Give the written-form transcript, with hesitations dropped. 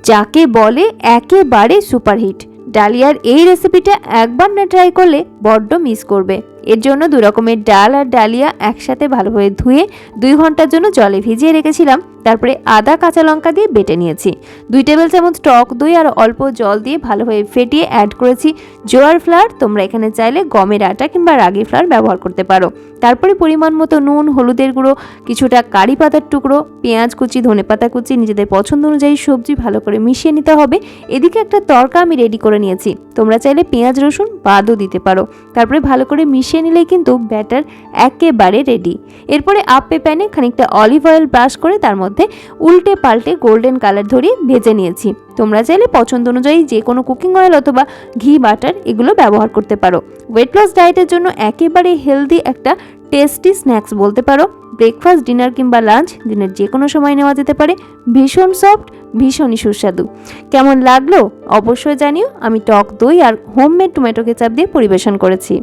যাকে বলে একেবারে সুপারহিট। ডালিয়ার এই রেসিপিটা একবার না ট্রাই করলে বড্ড মিস করবে। এর জন্য 2 রকমের ডাল আর ডালিয়া একসাথে ভালোভাবে ধুয়ে 2 ঘন্টার জন্য জলে ভিজিয়ে রেখেছিলাম। তারপরে আদা কাঁচা লঙ্কা দিয়ে বেটে নিয়েছি। 2 টেবিল চামচ টক দই আর অল্প জল দিয়ে ভালোভাবে ফেটিয়ে অ্যাড করেছি জোয়ার ফ্লাওয়ার। তোমরা এখানে চাইলে গমের আটা কিংবা রাগি ফ্লাওয়ার ব্যবহার করতে পারো। তারপরে পরিমাণ মতো নুন, হলুদের গুঁড়ো, কিছুটা কারি পাতার টুকরো, পেঁয়াজ কুচি, ধনেপাতা কুচি, নিজেদের পছন্দ অনুযায়ী সবজি ভালো করে মিশিয়ে নিতে হবে। এদিকে একটা তড়কা আমি রেডি করে নিয়েছি। তোমরা চাইলে পেঁয়াজ রসুন বাদও দিতে পারো। তারপরে ভালো করে মিশিয়ে নিলেই কিন্তু ব্যাটার একেবারে রেডি। এরপরে আপে প্যানে খানিকটা অলিভ অয়েল ব্রাশ করে তার মধ্যে উল্টে পাল্টে গোল্ডেন কালার ধরিয়ে ভেজে নিয়েছি। তোমরা চাইলে পছন্দ অনুযায়ী যে কোনো কুকিং অয়েল অথবা ঘি, বাটার এগুলো ব্যবহার করতে পারো। ওয়েট লস ডায়েটের জন্য একেবারে হেলদি একটা টেস্টি স্ন্যাক্স বলতে পারো। ব্রেকফাস্ট, ডিনার কিংবা লাঞ্চ, দিনের যে কোনো সময় নেওয়া যেতে পারে। ভীষণ সফট, ভীষণই সুস্বাদু। কেমন লাগলো অবশ্যই জানিও। আমি টক দই আর হোমমেড টমেটো কেচাপ দিয়ে পরিবেশন করেছি।